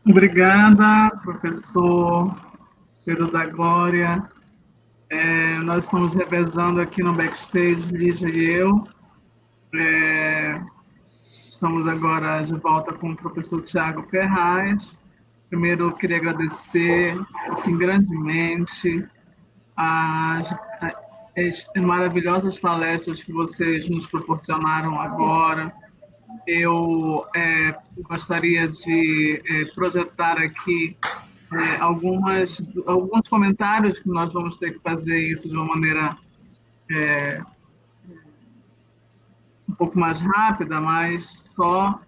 Obrigada, professor Pedro da Glória. Nós estamos revezando aqui no backstage, Lígia e eu. Estamos agora de volta com o professor Tiago Ferraz. Primeiro, eu queria agradecer assim, grandemente as maravilhosas palestras que vocês nos proporcionaram agora. Eu gostaria de projetar aqui alguns comentários que nós vamos ter que fazer isso de uma maneira um pouco mais rápida, mas só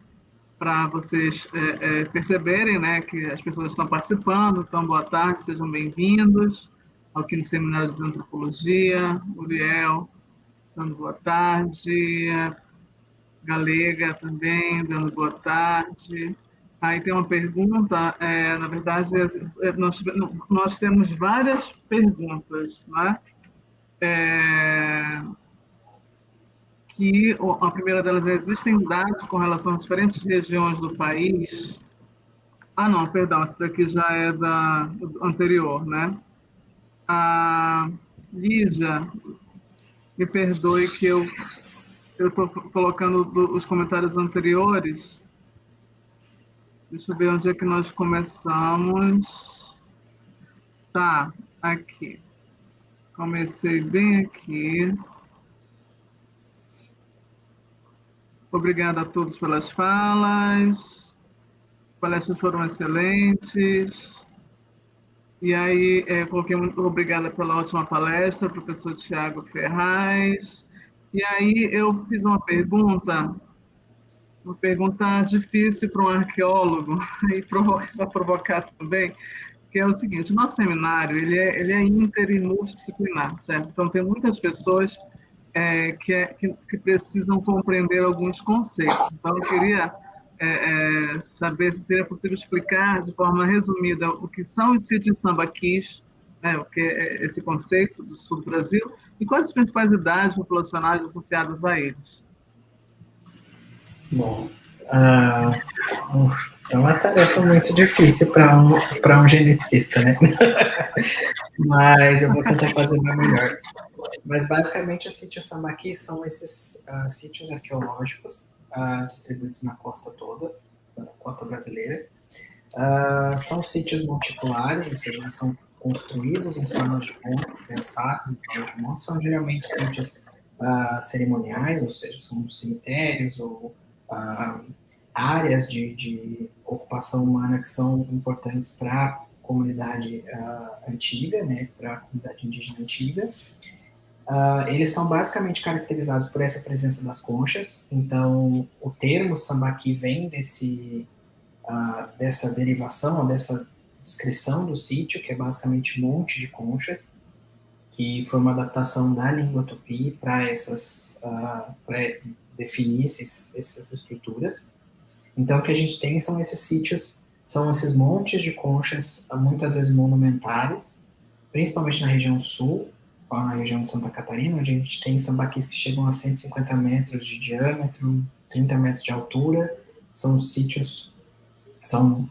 para vocês perceberem, né, que as pessoas estão participando. Então, boa tarde, sejam bem-vindos aqui no Seminário de Antropologia. Uriel, dando boa tarde. Galega também, dando boa tarde. Aí tem uma pergunta, na verdade, nós temos várias perguntas, né? Que a primeira delas é: existem dados com relação a diferentes regiões do país? Ah, não, perdão, essa daqui já é do anterior, né? A Lígia, me perdoe que eu estou colocando os comentários anteriores. Deixa eu ver onde é que nós começamos. Tá, aqui. Comecei bem aqui. Obrigada a todos pelas falas. As palestras foram excelentes. E aí, coloquei muito obrigada pela ótima palestra, professor Tiago Ferraz. E aí, eu fiz uma pergunta difícil para um arqueólogo, e para provocar também, que é o seguinte: o nosso seminário ele é inter e multidisciplinar, certo? Então, tem muitas pessoas que precisam compreender alguns conceitos. Então, eu queria saber se seria possível explicar de forma resumida o que são os sítios sambaquis, né, o que é esse conceito do sul do Brasil, e quais as principais idades populacionais associadas a eles. Bom, é uma tarefa muito difícil para um geneticista, né? Mas eu vou tentar fazer o meu melhor. Mas, basicamente, os sítios sambaqui são esses sítios arqueológicos distribuídos na costa toda, na costa brasileira. São sítios monticulares, ou seja, eles são construídos em forma de monte, pensados em forma de monte. São geralmente sítios cerimoniais, ou seja, são cemitérios ou áreas de ocupação humana que são importantes para a comunidade antiga, né, para a comunidade indígena antiga. Eles são basicamente caracterizados por essa presença das conchas. Então, o termo sambaqui vem dessa derivação, dessa descrição do sítio, que é basicamente monte de conchas, que foi uma adaptação da língua tupi para definir essas estruturas. Então, o que a gente tem são esses sítios, são esses montes de conchas, muitas vezes monumentares, principalmente na região sul, ou na região de Santa Catarina, onde a gente tem sambaquis que chegam a 150 metros de diâmetro, 30 metros de altura. São sítios, são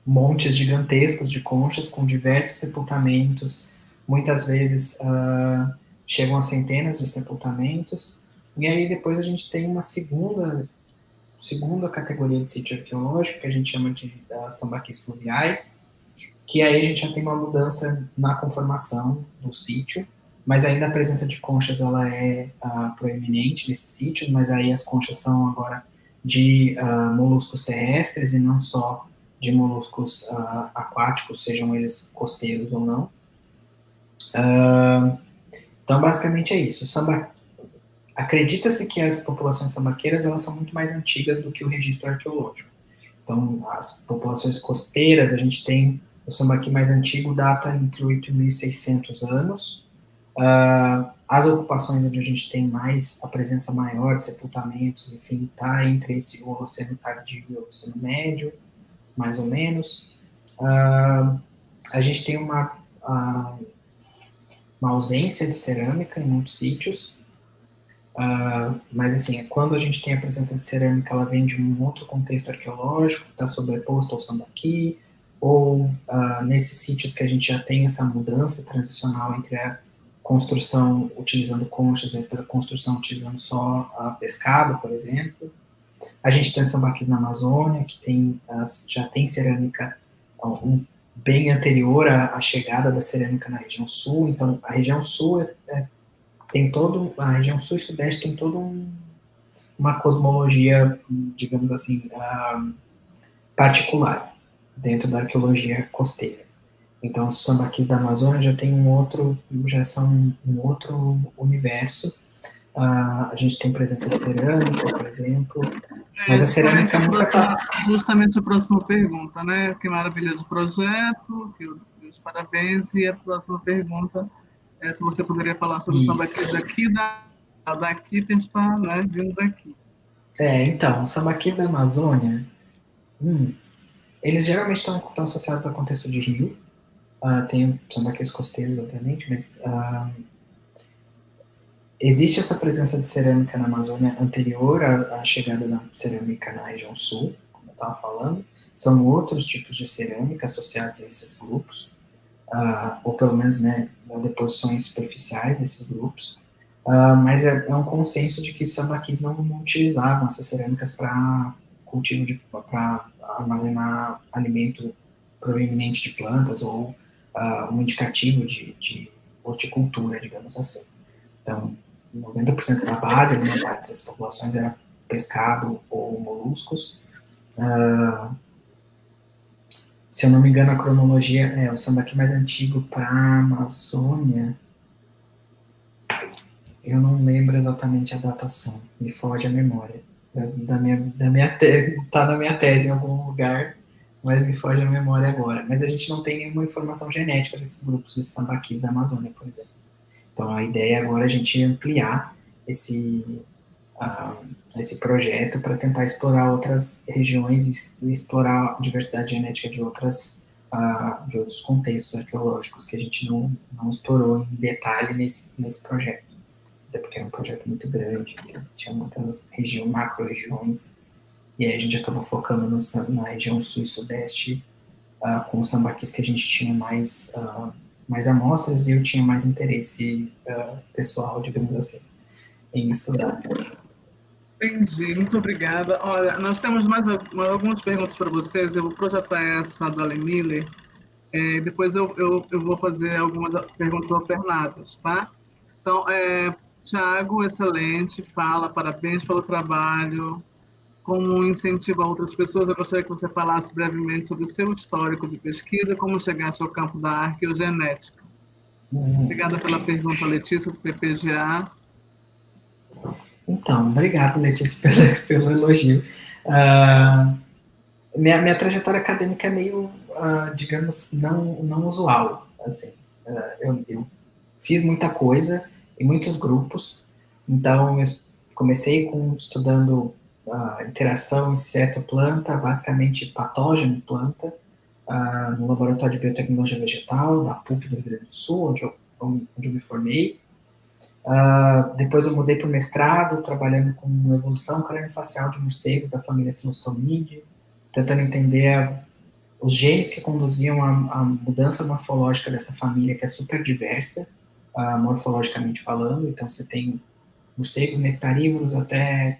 montes gigantescos de conchas com diversos sepultamentos, muitas vezes chegam a centenas de sepultamentos. E aí depois a gente tem uma segunda categoria de sítio arqueológico, que a gente chama de sambaquis fluviais, que aí a gente já tem uma mudança na conformação do sítio, mas ainda a presença de conchas ela é proeminente nesse sítio, mas aí as conchas são agora de moluscos terrestres e não só de moluscos aquáticos, sejam eles costeiros ou não. Então, basicamente é isso. Acredita-se que as populações sambaqueiras elas são muito mais antigas do que o registro arqueológico. Então, as populações costeiras, a gente tem o sambaqui mais antigo, data entre 8.600 anos. As ocupações onde a gente tem mais a presença maior de sepultamentos, enfim, está entre esse Holoceno tardio e o Holoceno médio, mais ou menos. A gente tem uma ausência de cerâmica em muitos sítios. Mas, assim, quando a gente tem a presença de cerâmica, ela vem de um outro contexto arqueológico, está sobreposto ao sambaqui, ou nesses sítios que a gente já tem essa mudança transicional entre a construção utilizando conchas e a construção utilizando só pescado, por exemplo. A gente tem sambaquis na Amazônia, que já tem cerâmica bem anterior à chegada da cerâmica na região sul. Então, a região sul a região sul e sudeste tem toda uma cosmologia, digamos assim, particular dentro da arqueologia costeira. Então, os sambaquis da Amazônia já são um outro universo. A gente tem presença de cerâmica, por exemplo, mas a cerâmica nunca está... Justamente a próxima pergunta, né? Que maravilha de projeto, os parabéns, e a próxima pergunta é se você poderia falar sobre o sambaquis daqui, que a gente está, né, vindo daqui. Então, os sambaquis da Amazônia, eles geralmente estão associados ao contexto de rio. Tem sambaquis costeiros, obviamente, mas existe essa presença de cerâmica na Amazônia anterior à chegada da cerâmica na região sul, como eu estava falando. São outros tipos de cerâmica associados a esses grupos, ou pelo menos, né, deposições superficiais desses grupos. Mas é um consenso de que os sambaquis não utilizavam essas cerâmicas para cultivo, para armazenar alimento proveniente de plantas ou um indicativo de horticultura, digamos assim. Então, 90% da base alimentar dessas populações era pescado ou moluscos. Se eu não me engano, a cronologia o sambaqui mais antigo para a Amazônia, eu não lembro exatamente a datação, me foge a memória. Está na minha tese em algum lugar, mas me foge a memória agora. Mas a gente não tem nenhuma informação genética desses grupos, desses sambaquis da Amazônia, por exemplo. Então, a ideia agora é a gente ampliar esse projeto para tentar explorar outras regiões e explorar a diversidade genética de outros contextos arqueológicos que a gente não explorou em detalhe nesse projeto. Até porque é um projeto muito grande, enfim, tinha muitas macro-regiões, e aí a gente acabou focando na região sul e sudeste, com os sambaquis que a gente tinha mais amostras, e eu tinha mais interesse pessoal, digamos assim, em estudar. Entendi, muito obrigada. Olha, nós temos mais algumas perguntas para vocês. Eu vou projetar essa do Ale Miller. Depois eu vou fazer algumas perguntas alternadas, tá? Então, Tiago, excelente, parabéns pelo trabalho. Como incentivo a outras pessoas, eu gostaria que você falasse brevemente sobre o seu histórico de pesquisa, como chegaste ao campo da arqueogenética. Obrigada pela pergunta, Letícia, do PPGA. Então, obrigado, Letícia, pelo elogio. Minha trajetória acadêmica é meio, digamos, não usual. Assim, eu fiz muita coisa em muitos grupos. Então, eu comecei estudando interação inseto-planta, basicamente patógeno planta, no Laboratório de Biotecnologia Vegetal, da PUC do Rio Grande do Sul, onde eu me formei. Depois eu mudei para o mestrado, trabalhando com evolução craniofacial de morcegos da família Philostomidae, tentando entender os genes que conduziam a mudança morfológica dessa família, que é super diversa, morfologicamente falando. Então, você tem morcegos nectarívoros até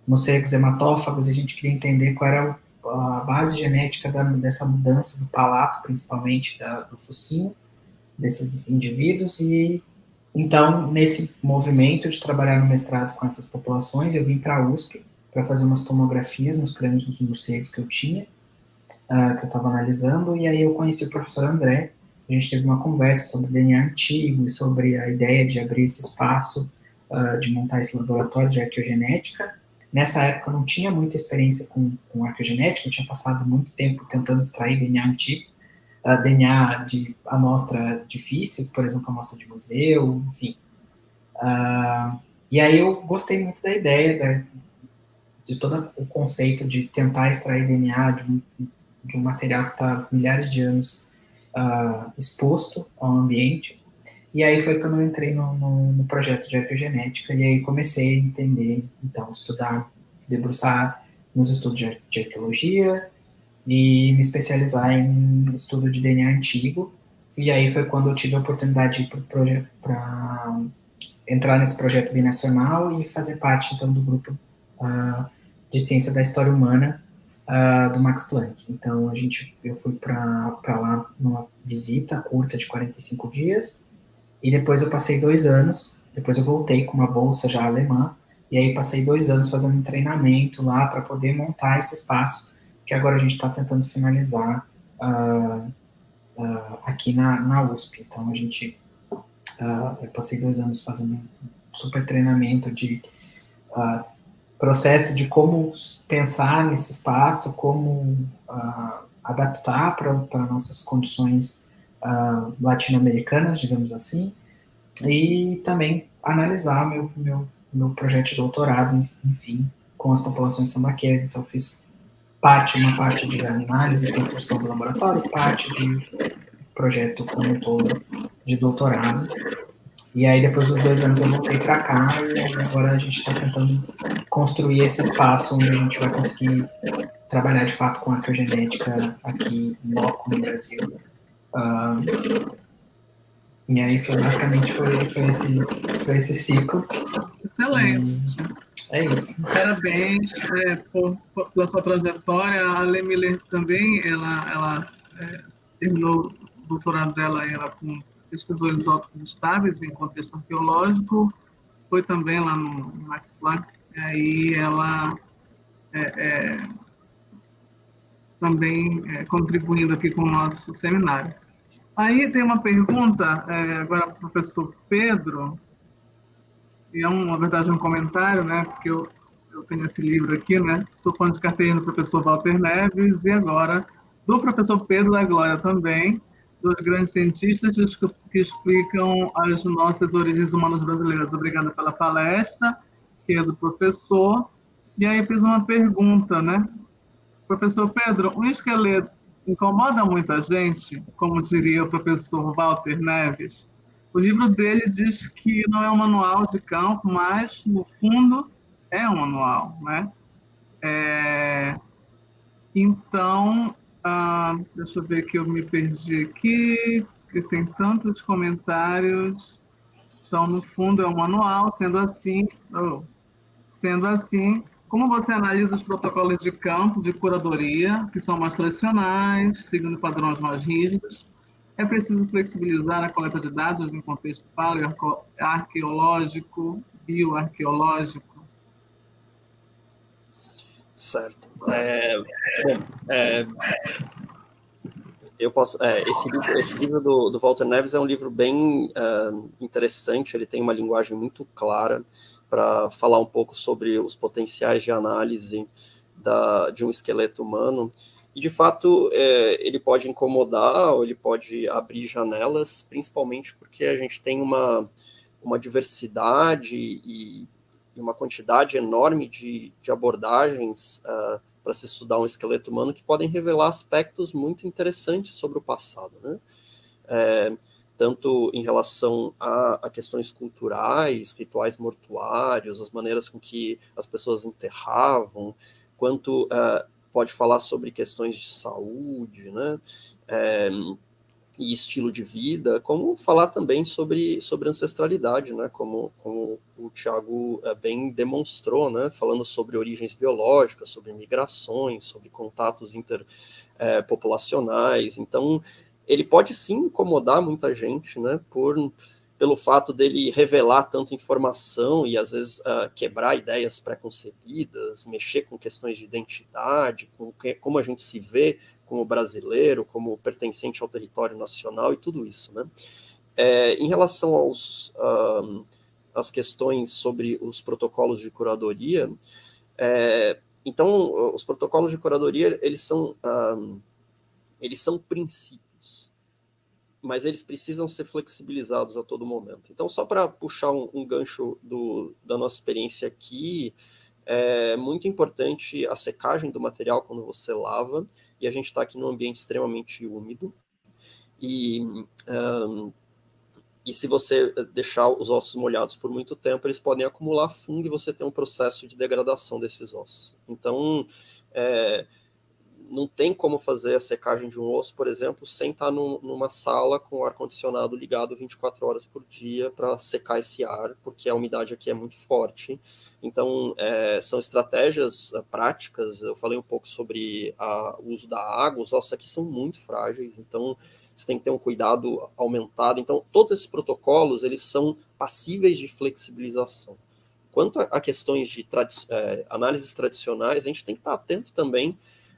morcegos hematófagos, e a gente queria entender qual era a base genética dessa mudança do palato, principalmente do focinho, desses indivíduos. E então, nesse movimento de trabalhar no mestrado com essas populações, eu vim para a USP para fazer umas tomografias nos crânios dos morcegos que eu tinha, que eu estava analisando, e aí eu conheci o professor André. A gente teve uma conversa sobre DNA antigo e sobre a ideia de abrir esse espaço, de montar esse laboratório de arqueogenética. Nessa época eu não tinha muita experiência com arqueogenética, eu tinha passado muito tempo tentando extrair DNA antigo, DNA de amostra difícil, por exemplo, amostra de museu, enfim. E aí eu gostei muito da ideia, de todo o conceito de tentar extrair DNA de um material que está milhares de anos exposto ao ambiente. E aí foi quando eu entrei no projeto de arqueogenética, e aí comecei a entender, então, estudar, debruçar nos estudos de arqueologia e me especializar em estudo de DNA antigo. E aí foi quando eu tive a oportunidade para entrar nesse projeto binacional e fazer parte, então, do grupo de ciência da história humana do Max Planck. Então, eu fui para lá numa visita curta de 45 dias, e depois eu passei 2 anos, depois eu voltei com uma bolsa já alemã, e aí passei 2 anos fazendo um treinamento lá para poder montar esse espaço, que agora a gente está tentando finalizar aqui na USP. Então, eu passei 2 anos fazendo um super treinamento de processo de como pensar nesse espaço, como adaptar para nossas condições latino-americanas, digamos assim, e também analisar meu projeto de doutorado, enfim, com as populações sambaqueiras. Então, eu fiz uma parte de análise e construção do laboratório, parte de projeto como um todo de doutorado. E aí, depois dos 2 anos, eu voltei para cá, e aí agora a gente está tentando construir esse espaço onde a gente vai conseguir trabalhar de fato com arqueogenética aqui em loco no Brasil. E aí basicamente foi esse ciclo. Excelente. É isso. Parabéns pela sua trajetória. A Lê Miller também, ela terminou o doutorado dela, ela pesquisou isótopos estáveis em contexto arqueológico, foi também lá no Max Planck, e aí ela também contribuindo aqui com o nosso seminário. Aí tem uma pergunta agora para o professor Pedro, e é, na verdade, um comentário, né? Porque eu tenho esse livro aqui, né? Sou fã de carteirinha do professor Walter Neves e agora do professor Pedro da Glória também, dos grandes cientistas que explicam as nossas origens humanas brasileiras. Obrigada pela palestra, que é do professor. E aí fiz uma pergunta, né? Professor Pedro, um esqueleto incomoda muita gente, como diria o professor Walter Neves? O livro dele diz que não é um manual de campo, mas, no fundo, é um manual, né? É, então, deixa eu ver que eu me perdi aqui, que tem tantos comentários. Então, no fundo, é um manual, sendo assim, como você analisa os protocolos de campo de curadoria, que são mais tradicionais, seguindo padrões mais rígidos? É preciso flexibilizar a coleta de dados em contexto paleoarqueológico, bioarqueológico? Certo. Bom, eu posso. Esse livro do Walter Neves é um livro bem interessante. Ele tem uma linguagem muito clara para falar um pouco sobre os potenciais de análise de um esqueleto humano. E, de fato, ele pode incomodar ou ele pode abrir janelas, principalmente porque a gente tem uma diversidade e uma quantidade enorme de abordagens para se estudar um esqueleto humano que podem revelar aspectos muito interessantes sobre o passado, né? Tanto em relação a questões culturais, rituais mortuários, as maneiras com que as pessoas enterravam, quanto pode falar sobre questões de saúde, né? E estilo de vida, como falar também sobre ancestralidade, né? Como o Tiago bem demonstrou, né? Falando sobre origens biológicas, sobre migrações, sobre contatos interpopulacionais. Então, ele pode sim incomodar muita gente, né? Pelo fato dele revelar tanta informação e às vezes quebrar ideias pré-concebidas, mexer com questões de identidade, como a gente se vê como brasileiro, como pertencente ao território nacional e tudo isso, né? Em relação às questões sobre os protocolos de curadoria, então, os protocolos de curadoria, eles são princípios, mas eles precisam ser flexibilizados a todo momento. Então, só para puxar um gancho da nossa experiência aqui, é muito importante a secagem do material quando você lava, e a gente está aqui num ambiente extremamente úmido, e E se você deixar os ossos molhados por muito tempo, eles podem acumular fungo e você tem um processo de degradação desses ossos. Então, não tem como fazer a secagem de um osso, por exemplo, sem estar numa sala com o ar-condicionado ligado 24 horas por dia para secar esse ar, porque a umidade aqui é muito forte. Então, são estratégias práticas. Eu falei um pouco sobre o uso da água. Os ossos aqui são muito frágeis, então você tem que ter um cuidado aumentado. Então, todos esses protocolos, eles são passíveis de flexibilização. Quanto a questões de análises tradicionais, a gente tem que estar atento também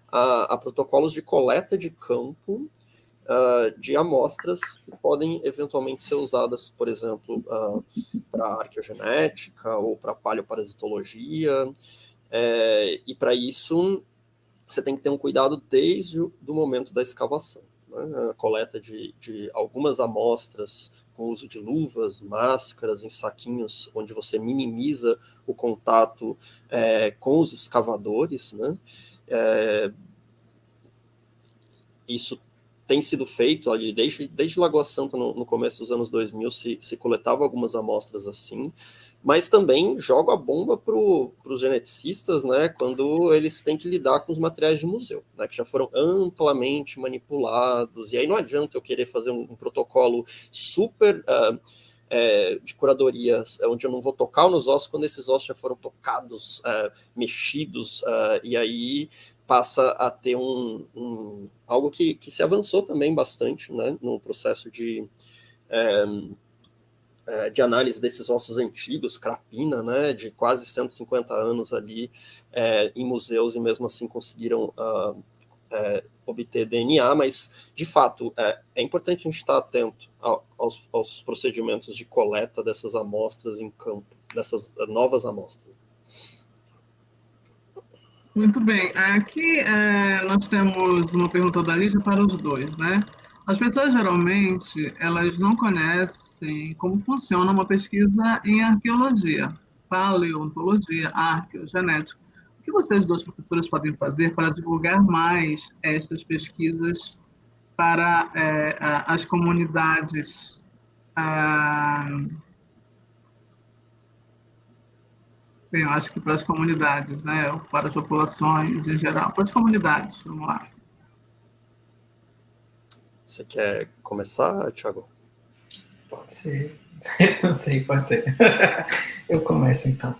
a protocolos de coleta de campo de amostras que podem eventualmente ser usadas, por exemplo, para arqueogenética ou para paleoparasitologia, e para isso você tem que ter um cuidado desde o momento da escavação, né? A coleta de algumas amostras com uso de luvas, máscaras, em saquinhos, onde você minimiza o contato com os escavadores, né? Isso tem sido feito ali desde Lagoa Santa, no começo dos anos 2000, se coletava algumas amostras assim, mas também joga a bomba para os geneticistas, né, quando eles têm que lidar com os materiais de museu, né, que já foram amplamente manipulados, e aí não adianta eu querer fazer um protocolo super de curadoria, onde eu não vou tocar nos ossos quando esses ossos já foram tocados, mexidos, e aí passa a ter algo que se avançou também bastante, né, no processo de análise desses ossos antigos, crapina, né, de quase 150 anos ali em museus, e mesmo assim conseguiram obter DNA, mas, de fato, é importante a gente estar atento aos procedimentos de coleta dessas amostras em campo, dessas novas amostras. Muito bem. Aqui nós temos uma pergunta da Lígia para os dois, né? As pessoas, geralmente, elas não conhecem como funciona uma pesquisa em arqueologia, paleontologia, arqueogenética. O que vocês dois professores podem fazer para divulgar mais essas pesquisas para as comunidades? Bem, eu acho que para as comunidades, né? Para as populações em geral. Para as comunidades, vamos lá. Você quer começar, Thiago? Pode ser. Não sei, pode ser. Eu começo, então.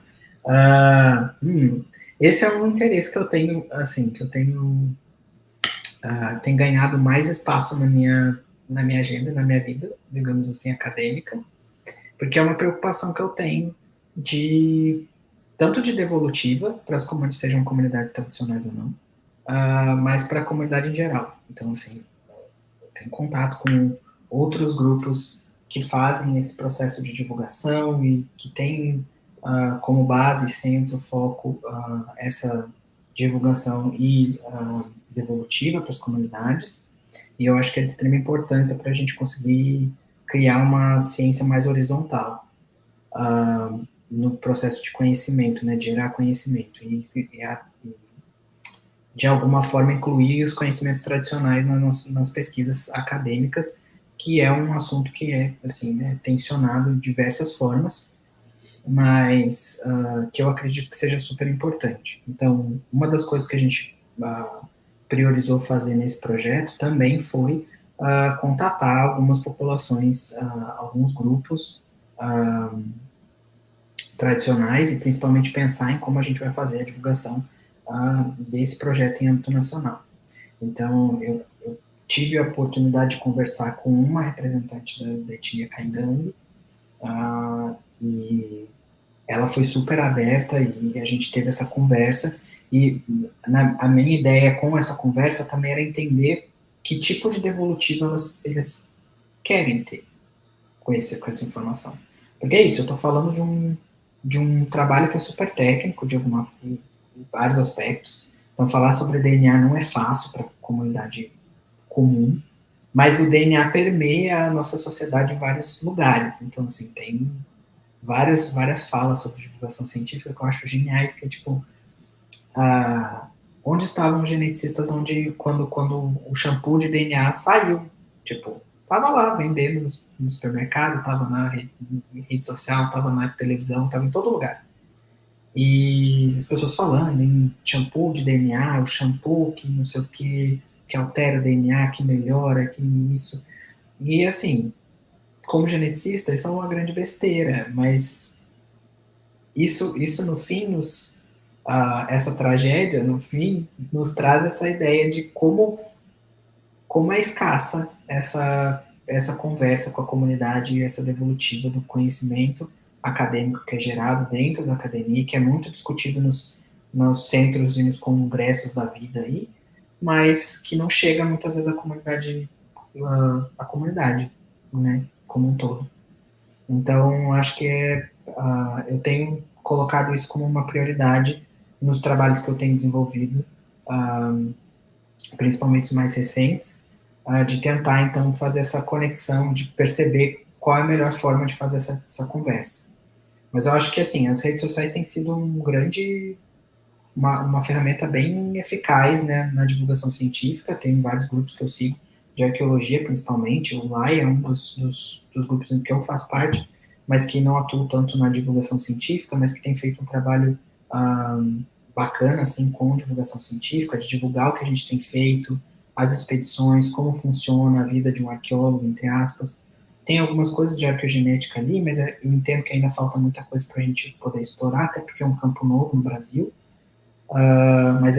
Esse é um interesse que eu tenho, assim, tem ganhado mais espaço na minha agenda, na minha vida, digamos assim, acadêmica, porque é uma preocupação que eu tenho tanto de devolutiva, para as comunidades, sejam comunidades tradicionais ou não, mas para a comunidade em geral. Então, assim, eu tenho contato com outros grupos que fazem esse processo de divulgação e que têm como base, centro, foco, essa divulgação e devolutiva para as comunidades. E eu acho que é de extrema importância para a gente conseguir criar uma ciência mais horizontal no processo de conhecimento, né, de gerar conhecimento e de alguma forma incluir os conhecimentos tradicionais nas pesquisas acadêmicas, que é um assunto que é, assim, né, tensionado de diversas formas, mas que eu acredito que seja super importante. Então, uma das coisas que a gente priorizou fazer nesse projeto também foi contatar algumas populações, alguns grupos tradicionais, e principalmente pensar em como a gente vai fazer a divulgação desse projeto em âmbito nacional. Então, eu tive a oportunidade de conversar com uma representante da etnia Caingangue, e ela foi super aberta e a gente teve essa conversa, e a minha ideia com essa conversa também era entender que tipo de devolutiva eles querem ter com essa informação. Porque é isso, eu estou falando de um trabalho que é super técnico, em vários aspectos. Então, falar sobre DNA não é fácil para a comunidade comum, mas o DNA permeia a nossa sociedade em vários lugares. Então, assim, tem várias falas sobre divulgação científica que eu acho geniais, que é tipo, onde estavam os geneticistas quando o shampoo de DNA saiu? Tipo, estava lá vendendo no supermercado, estava na rede social, estava na televisão, estava em todo lugar. E as pessoas falando em shampoo de DNA, o shampoo que não sei o que altera o DNA, que melhora, que isso. E assim, como geneticista, isso é uma grande besteira, mas isso no fim essa tragédia, no fim, nos traz essa ideia de como é escassa essa conversa com a comunidade e essa devolutiva do conhecimento acadêmico que é gerado dentro da academia, que é muito discutido nos centros e nos congressos da vida aí, mas que não chega muitas vezes à comunidade, né, como um todo. Então, acho que eu tenho colocado isso como uma prioridade nos trabalhos que eu tenho desenvolvido, principalmente os mais recentes, de tentar, então, fazer essa conexão, de perceber qual é a melhor forma de fazer essa conversa. Mas eu acho que, assim, as redes sociais têm sido uma ferramenta bem eficaz, né, na divulgação científica. Tem vários grupos que eu sigo, de arqueologia, principalmente. O LAI é um dos grupos em que eu faço parte, mas que não atuo tanto na divulgação científica, mas que tem feito um trabalho bacana, assim, com divulgação científica, de divulgar o que a gente tem feito, as expedições, como funciona a vida de um arqueólogo, entre aspas. Tem algumas coisas de arqueogenética ali, mas eu entendo que ainda falta muita coisa para a gente poder explorar, até porque é um campo novo no Brasil. Mas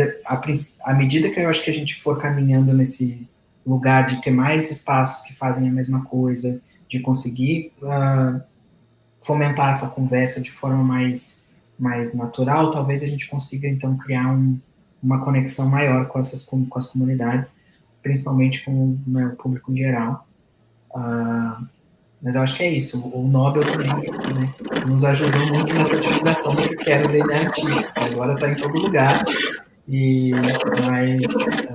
à medida que eu acho que a gente for caminhando nesse lugar de ter mais espaços que fazem a mesma coisa, de conseguir fomentar essa conversa de forma mais natural, talvez a gente consiga, então, criar uma conexão maior com as comunidades, principalmente com, né, o público em geral. Mas eu acho que é isso. O Nobel também, né, nos ajudou muito nessa divulgação do que era o DNA antigo, que agora está em todo lugar. Mas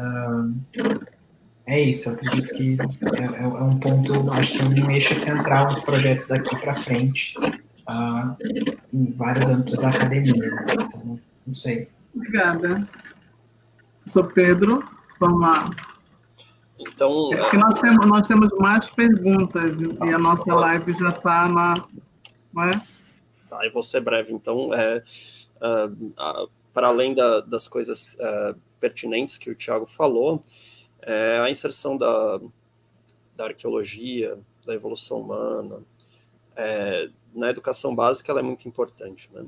é isso. Eu acredito que é um ponto, acho que é um eixo central dos projetos daqui para frente, em vários âmbitos da academia. Né? Então, não sei. Obrigada. Sou Pedro, vamos lá. Então, é que nós temos mais perguntas e a nossa live já está não é? Tá, eu vou ser breve. Então, para além das coisas pertinentes que o Thiago falou, a inserção da arqueologia, da evolução humana, na educação básica ela é muito importante, né?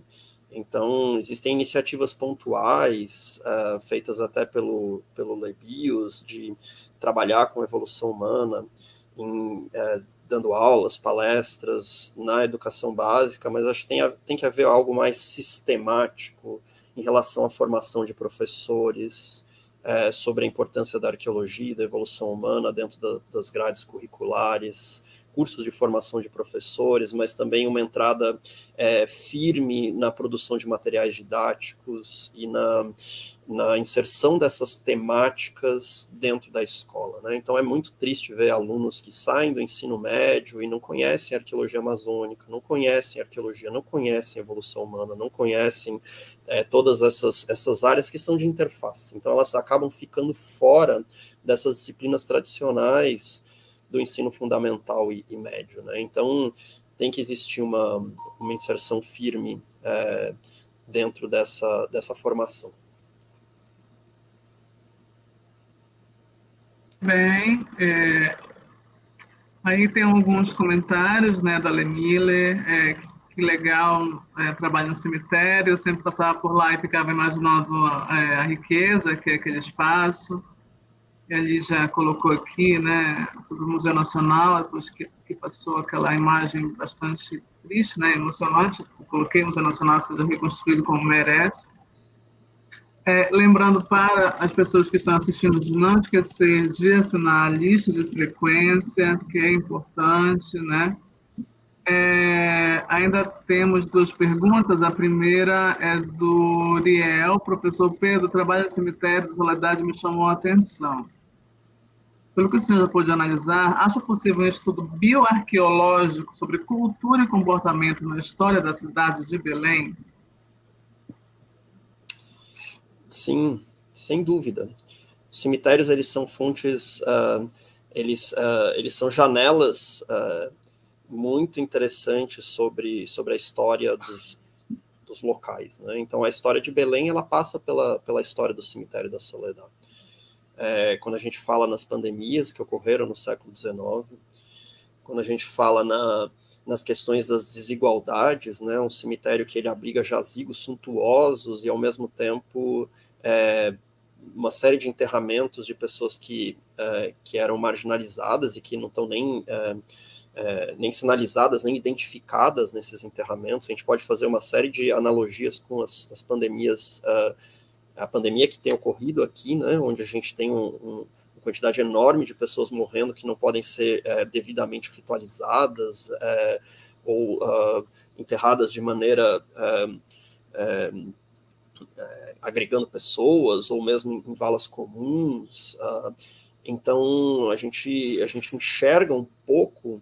Então, existem iniciativas pontuais, feitas até pelo Lebius, de trabalhar com evolução humana, dando aulas, palestras na educação básica, mas acho que tem que haver algo mais sistemático em relação à formação de professores, sobre a importância da arqueologia e da evolução humana dentro das grades curriculares, cursos de formação de professores, mas também uma entrada firme na produção de materiais didáticos e na inserção dessas temáticas dentro da escola, né? Então é muito triste ver alunos que saem do ensino médio e não conhecem a arqueologia amazônica, não conhecem arqueologia, não conhecem evolução humana, não conhecem todas essas áreas que são de interface. Então elas acabam ficando fora dessas disciplinas tradicionais do ensino fundamental e médio, né? Então tem que existir uma inserção firme dentro dessa formação. Bem, aí tem alguns comentários, né, da Lemiller, que legal, trabalho no cemitério, eu sempre passava por lá e ficava imaginando a riqueza que é aquele espaço. E ali já colocou aqui, né, sobre o Museu Nacional, depois que passou aquela imagem bastante triste, né, emocionante, eu coloquei o Museu Nacional que seja reconstruído como merece. Lembrando para as pessoas que estão assistindo de não esquecer de assinar a lista de frequência, que é importante, né? Ainda temos duas perguntas. A primeira é do Uriel. Professor Pedro, o trabalho no cemitério da Soledade me chamou a atenção. Pelo que o senhor já pôde analisar, acha possível um estudo bioarqueológico sobre cultura e comportamento na história da cidade de Belém? Sim, sem dúvida. Os cemitérios, eles são fontes eles são janelas muito interessantes sobre a história dos locais, né? Então, a história de Belém, ela passa pela história do cemitério da Soledad. Quando a gente fala nas pandemias que ocorreram no século XIX, quando a gente fala nas questões das desigualdades, né? Um cemitério que ele abriga jazigos suntuosos e, ao mesmo tempo, uma série de enterramentos de pessoas que eram marginalizadas e que não estão nem sinalizadas, nem identificadas nesses enterramentos. A gente pode fazer uma série de analogias com as pandemias, a pandemia que tem ocorrido aqui, né, onde a gente tem uma quantidade enorme de pessoas morrendo que não podem ser devidamente ritualizadas ou enterradas de maneira agregando pessoas, ou mesmo em valas comuns. Então, a gente enxerga um pouco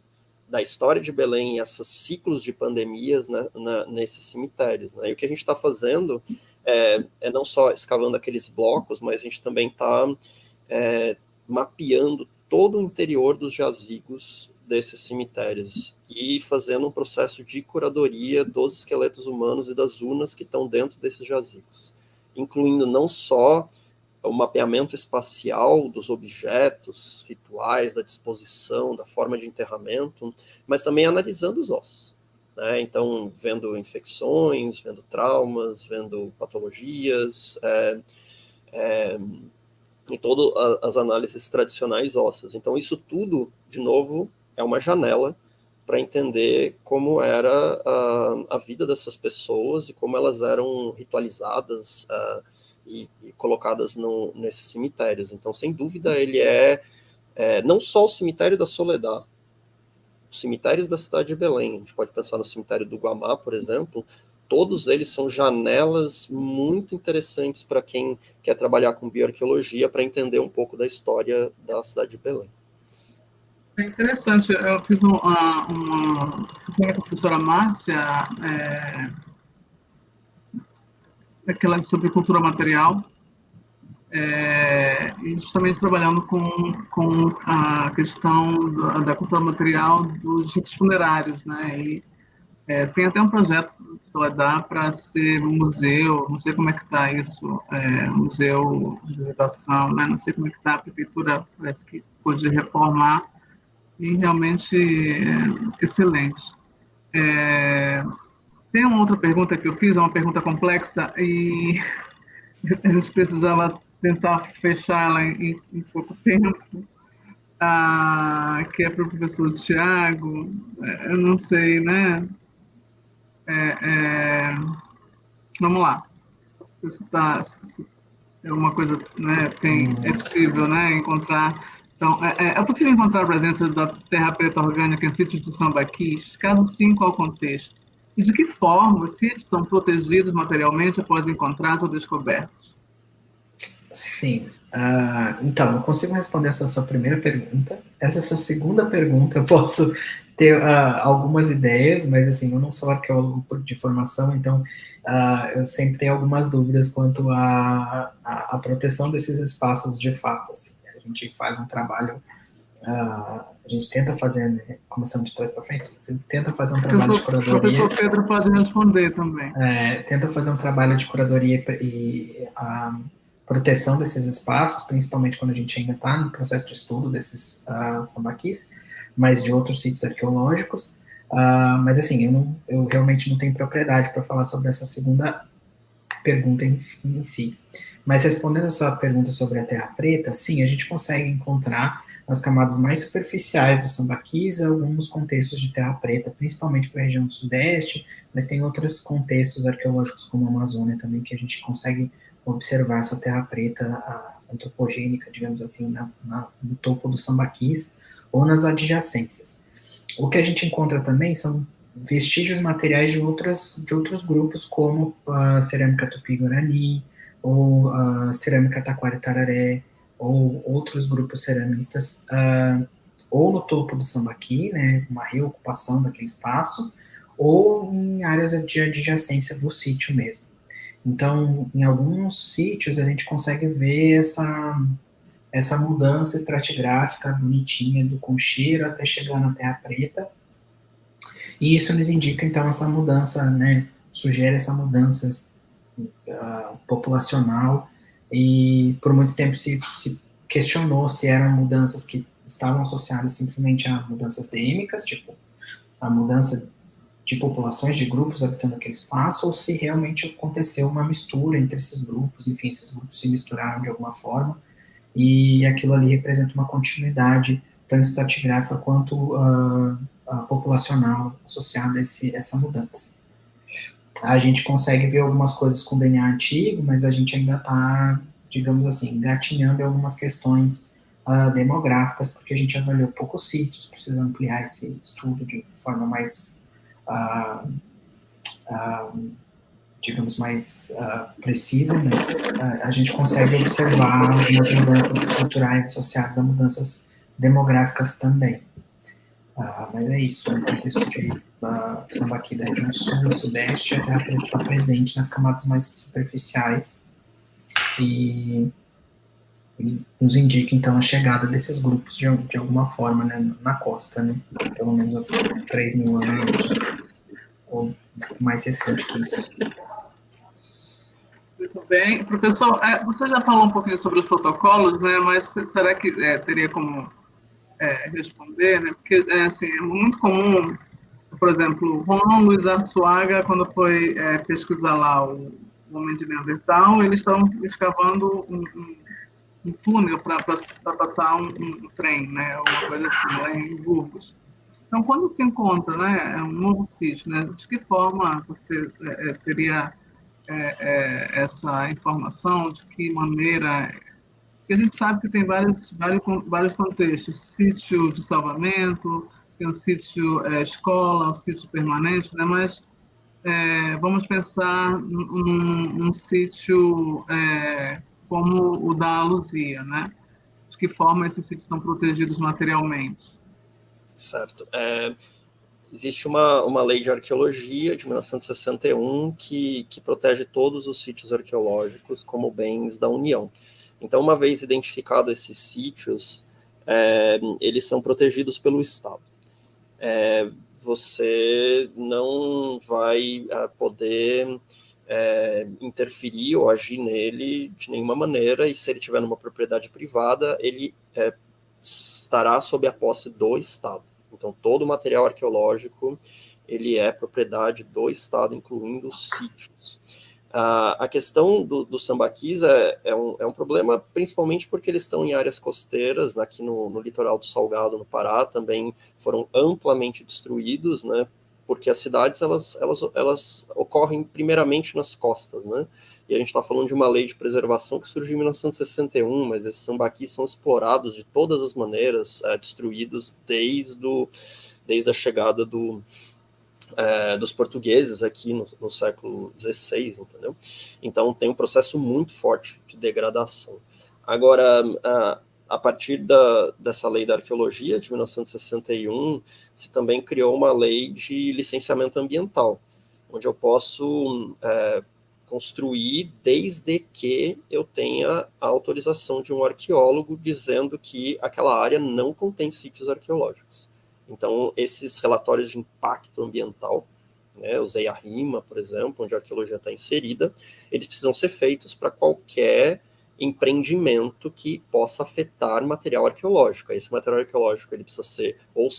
da história de Belém, esses ciclos de pandemias, né, nesses cemitérios, né? E o que a gente está fazendo é não só escavando aqueles blocos, mas a gente também está mapeando todo o interior dos jazigos desses cemitérios e fazendo um processo de curadoria dos esqueletos humanos e das urnas que estão dentro desses jazigos, incluindo não só o mapeamento espacial dos objetos rituais, da disposição, da forma de enterramento, mas também analisando os ossos, né? Então, vendo infecções, vendo traumas, vendo patologias, e todas as análises tradicionais ósseas. Então, isso tudo, de novo, é uma janela para entender como era a vida dessas pessoas e como elas eram ritualizadas e colocadas nesses cemitérios. Então, sem dúvida, ele não só o cemitério da Soledad, os cemitérios da cidade de Belém. A gente pode pensar no cemitério do Guamá, por exemplo. Todos eles são janelas muito interessantes para quem quer trabalhar com bioarqueologia, para entender um pouco da história da cidade de Belém. É interessante, eu fiz uma disciplina com a professora Márcia, aquela sobre cultura material, e justamente trabalhando com a questão da cultura material dos ritos funerários, né? E tem até um projeto de Soledad para ser um museu, não sei como é que está isso, museu de visitação, né? Não sei como é que está, a prefeitura parece que pôde reformar, e realmente excelente. Tem uma outra pergunta que eu fiz, é uma pergunta complexa, e a gente precisava tentar fechar ela em pouco tempo, que é para o professor Tiago, eu não sei, né? Vamos lá. Se alguma coisa, né, é possível, né, encontrar. Então, é possível encontrar a presença da terra preta orgânica em sítios de sambaquis? Caso sim, qual o contexto? E de que forma os sítios são protegidos materialmente após encontrados ou descobertos? Sim. Então, eu consigo responder essa sua primeira pergunta. Essa sua segunda pergunta eu posso ter algumas ideias, mas assim, eu não sou arqueólogo de formação, então eu sempre tenho algumas dúvidas quanto à proteção desses espaços de fato. Assim. A gente faz um trabalho, a gente tenta fazer, né, começando de trás para frente, você tenta fazer um trabalho de curadoria. O professor Pedro pode responder também. Tenta fazer um trabalho de curadoria e proteção desses espaços, principalmente quando a gente ainda está no processo de estudo desses sambaquis, mas de outros sítios arqueológicos. Mas assim, eu realmente não tenho propriedade para falar sobre essa segunda pergunta em si. Mas respondendo a sua pergunta sobre a Terra Preta, sim, a gente consegue encontrar nas camadas mais superficiais do sambaquis alguns contextos de Terra Preta, principalmente para a região do Sudeste, mas tem outros contextos arqueológicos como a Amazônia também que a gente consegue observar essa terra preta antropogênica, digamos assim, no topo do sambaquis ou nas adjacências. O que a gente encontra também são vestígios materiais de outros grupos, como a cerâmica tupi-guarani, ou a cerâmica taquari-tararé, ou outros grupos ceramistas, ou no topo do sambaqui, né, uma reocupação daquele espaço, ou em áreas de adjacência do sítio mesmo. Então, em alguns sítios, a gente consegue ver essa mudança estratigráfica bonitinha do Concheiro até chegar na Terra Preta. E isso nos indica, então, essa mudança, né, sugere essa mudança populacional, e por muito tempo se questionou se eram mudanças que estavam associadas simplesmente a mudanças dêmicas, tipo a mudança de populações, de grupos habitando aquele espaço, ou se realmente aconteceu uma mistura entre esses grupos, enfim, esses grupos se misturaram de alguma forma, e aquilo ali representa uma continuidade, tanto estratigráfica quanto populacional, associada a essa mudança. A gente consegue ver algumas coisas com DNA antigo, mas a gente ainda está, digamos assim, engatinhando em algumas questões demográficas, porque a gente avaliou poucos sítios, precisa ampliar esse estudo de forma mais, digamos, mais precisa, mas a gente consegue observar algumas mudanças culturais associadas a mudanças demográficas também. Mas é isso, no contexto de Sambaqui da região sul e sudeste, a Terra Preta está presente nas camadas mais superficiais e nos indica, então, a chegada desses grupos de alguma forma, né, na costa, né, pelo menos há 3.000 anos, ou mais recente que isso. Muito bem. Professor, você já falou um pouquinho sobre os protocolos, né, mas será que teria como responder, né? Porque assim, é muito comum, por exemplo, Juan Luiz Arzuaga, quando foi pesquisar lá o homem de Neandertal, eles estão escavando um túnel para passar um trem, né? Uma coisa assim, lá em Burgos. Então, quando se encontra, né, um novo sítio, né, de que forma você teria essa informação, de que maneira? Porque a gente sabe que tem vários contextos, sítio de salvamento, tem um sítio escola, um sítio permanente, né? Mas vamos pensar num sítio como o da Luzia, né? De que forma esses sítios são protegidos materialmente? Certo. Existe uma lei de arqueologia de 1961 que protege todos os sítios arqueológicos como bens da União. Então, uma vez identificados esses sítios, eles são protegidos pelo Estado. Você não vai poder interferir ou agir nele de nenhuma maneira, e se ele tiver numa propriedade privada, ele estará sob a posse do Estado. Então, todo o material arqueológico ele é propriedade do Estado, incluindo os sítios. A questão dos sambaquis é um problema, principalmente porque eles estão em áreas costeiras, aqui no litoral do Salgado, no Pará, também foram amplamente destruídos, né, porque as cidades elas ocorrem primeiramente nas costas, né, e a gente está falando de uma lei de preservação que surgiu em 1961, mas esses sambaquis são explorados de todas as maneiras, destruídos desde a chegada dos portugueses aqui no século XVI, entendeu? Então tem um processo muito forte de degradação. Agora, a partir dessa lei da arqueologia de 1961, se também criou uma lei de licenciamento ambiental, onde eu posso construir desde que eu tenha a autorização de um arqueólogo dizendo que aquela área não contém sítios arqueológicos. Então, esses relatórios de impacto ambiental, né, usei a RIMA, por exemplo, onde a arqueologia está inserida, eles precisam ser feitos para qualquer empreendimento que possa afetar material arqueológico. Esse material arqueológico ele precisa ser ou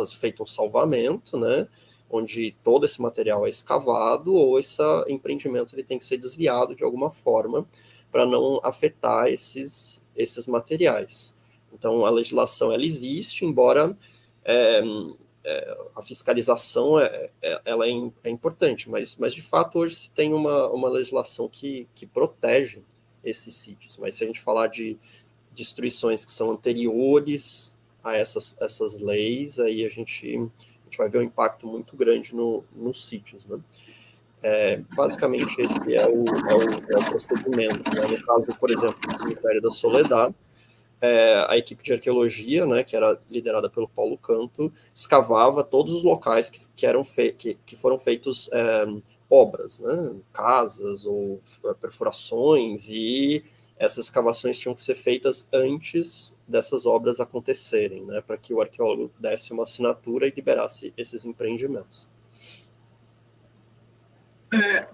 feito um salvamento, né, onde todo esse material é escavado, ou esse empreendimento ele tem que ser desviado de alguma forma para não afetar esses materiais. Então, a legislação ela existe, embora a fiscalização ela é importante, mas de fato hoje se tem uma legislação que protege esses sítios. Mas se a gente falar de destruições que são anteriores a essas leis, aí a gente vai ver um impacto muito grande nos sítios, né? Basicamente esse é o procedimento, né? No caso, por exemplo, do cemitério da Soledad, a equipe de arqueologia, né, que era liderada pelo Paulo Canto, escavava todos os locais que foram feitos obras, né, casas ou perfurações, e essas escavações tinham que ser feitas antes dessas obras acontecerem, né, para que o arqueólogo desse uma assinatura e liberasse esses empreendimentos.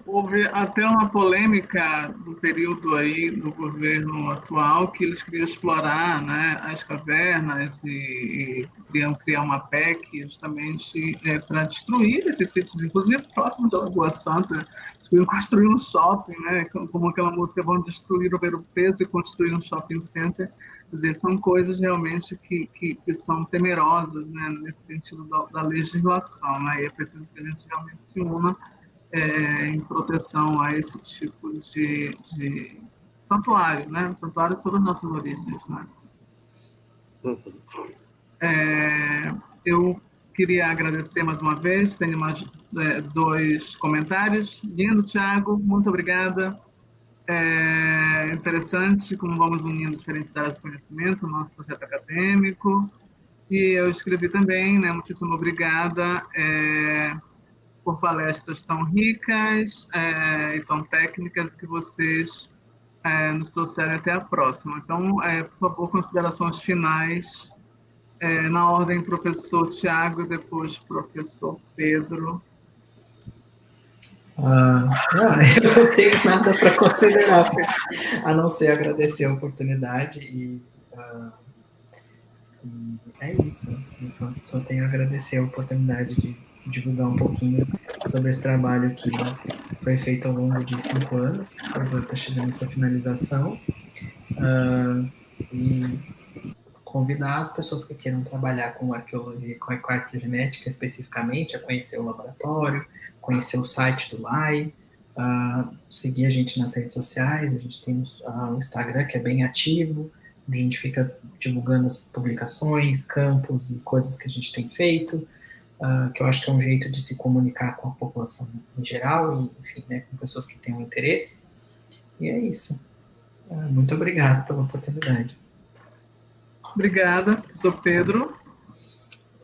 Houve até uma polêmica do período aí do governo atual que eles queriam explorar, né, as cavernas e queriam criar uma PEC justamente para destruir esses sítios, inclusive próximo da Lagoa Santa. Eles queriam construir um shopping, né, como aquela música, vão destruir o Ver Peso e construir um shopping center. Quer dizer, são coisas realmente que são temerosas, né, nesse sentido da legislação, né, e é preciso que a gente realmente se una em proteção a esse tipo de santuário, né? Santuário sobre as nossas origens, né? Uhum. Eu queria agradecer mais uma vez, tenho mais 2 comentários. Lindo, Thiago, muito obrigada. Interessante como vamos unindo diferentes áreas de conhecimento no nosso projeto acadêmico. E eu escrevi também, né? Muitíssimo obrigada. Por palestras tão ricas e tão técnicas que vocês nos trouxeram até a próxima. Então, por favor, considerações finais, na ordem professor Tiago e depois professor Pedro. Eu não tenho nada para considerar, a não ser agradecer a oportunidade e é isso. Eu só tenho a agradecer a oportunidade de divulgar um pouquinho sobre esse trabalho que foi feito ao longo de 5 anos, agora está chegando essa finalização, e convidar as pessoas que queiram trabalhar com arqueologia, com arqueogenética especificamente, a conhecer o laboratório, conhecer o site do LAI, seguir a gente nas redes sociais. A gente tem o Instagram, que é bem ativo, a gente fica divulgando as publicações, campos e coisas que a gente tem feito, que eu acho que é um jeito de se comunicar com a população em geral e, enfim, né, com pessoas que têm um interesse. E é isso. Muito obrigado pela oportunidade. Obrigada, professor Pedro.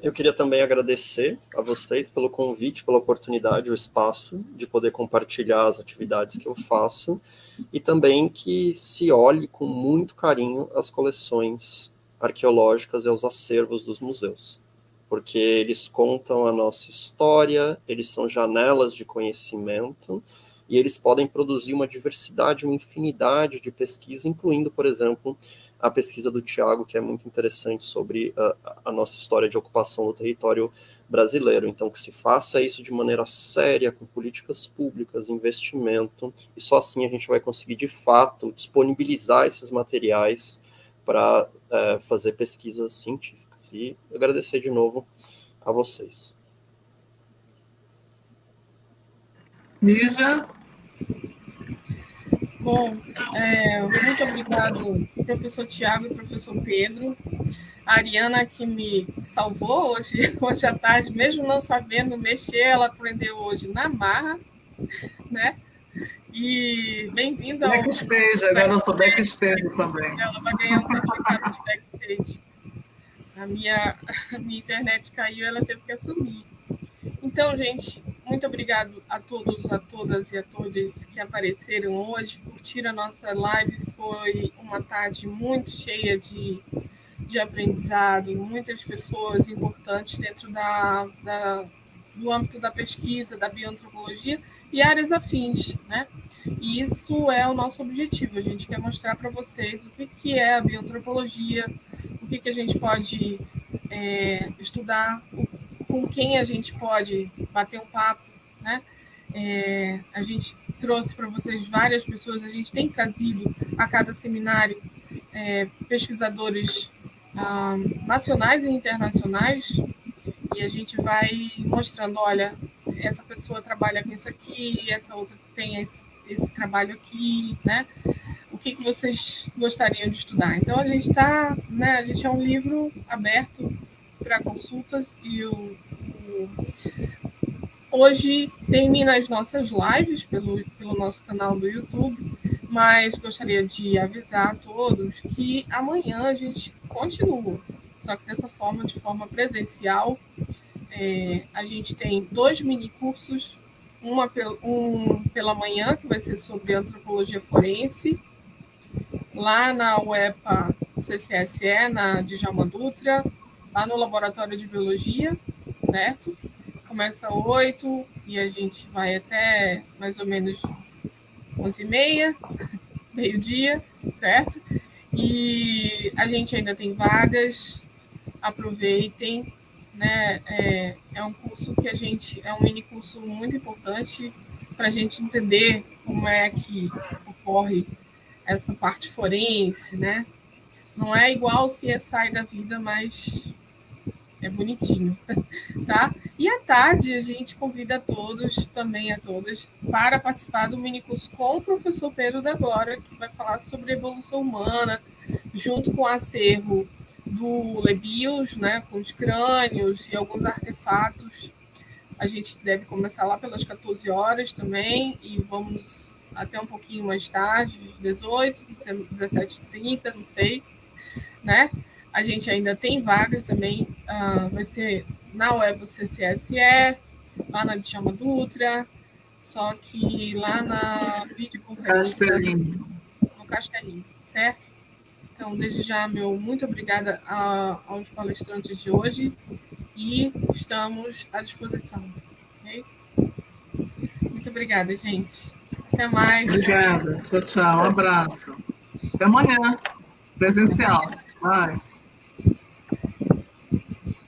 Eu queria também agradecer a vocês pelo convite, pela oportunidade, o espaço de poder compartilhar as atividades que eu faço e também que se olhe com muito carinho as coleções arqueológicas e os acervos dos museus, porque eles contam a nossa história, eles são janelas de conhecimento e eles podem produzir uma diversidade, uma infinidade de pesquisa, incluindo, por exemplo, a pesquisa do Thiago, que é muito interessante sobre a nossa história de ocupação do território brasileiro. Então, que se faça isso de maneira séria, com políticas públicas, investimento, e só assim a gente vai conseguir, de fato, disponibilizar esses materiais para fazer pesquisas científicas. E agradecer de novo a vocês. Lígia? Bom, muito obrigado, professor Tiago e professor Pedro. A Ariana, que me salvou hoje à tarde, mesmo não sabendo mexer, ela aprendeu hoje na marra, né? E bem-vinda ao... Backstage, agora eu sou backstage também. Ela vai ganhar um certificado de backstage. A minha internet caiu, ela teve que assumir. Então, gente, muito obrigado a todos, a todas e a todos que apareceram hoje, curtiram a nossa live. Foi uma tarde muito cheia de aprendizado, muitas pessoas importantes dentro do âmbito da pesquisa, da bioantropologia e áreas afins, né? E isso é o nosso objetivo. A gente quer mostrar para vocês o que é a bioantropologia, o que a gente pode estudar, com quem a gente pode bater um papo, né? A gente trouxe para vocês várias pessoas, a gente tem trazido a cada seminário pesquisadores nacionais e internacionais, e a gente vai mostrando, olha, essa pessoa trabalha com isso aqui, essa outra tem esse trabalho aqui, né? O que vocês gostariam de estudar? Então, a gente está, né, a gente é um livro aberto para consultas e hoje termina as nossas lives pelo nosso canal do YouTube, mas gostaria de avisar a todos que amanhã a gente continua, só que dessa forma, de forma presencial. A gente tem 2 mini cursos, um pela manhã, que vai ser sobre antropologia forense, lá na UEPA CCSE, na Djalma Dutra, lá no Laboratório de Biologia, certo? Começa às 8 e a gente vai até mais ou menos 11h30, meio-dia, certo? E a gente ainda tem vagas, aproveitem, né? É um curso que é um mini curso muito importante para a gente entender como é que ocorre essa parte forense, né? Não é igual o CSI da vida, mas é bonitinho, tá? E à tarde a gente convida a todos, também a todas, para participar do minicurso com o professor Pedro da Glória, que vai falar sobre evolução humana, junto com o acervo do Lebios, né, com os crânios e alguns artefatos. A gente deve começar lá pelas 14 horas também, e vamos até um pouquinho mais tarde, 18, 17h30, não sei, né? A gente ainda tem vagas também, vai ser na UEPA CCSE, lá na Djalma Dutra, só que lá na videoconferência no Castelinho, certo? Então, desde já, meu muito obrigada aos palestrantes de hoje e estamos à disposição. Okay? Muito obrigada, gente. Até mais. Obrigada. Tchau, tchau. Um abraço. Até amanhã. Presencial. Bye.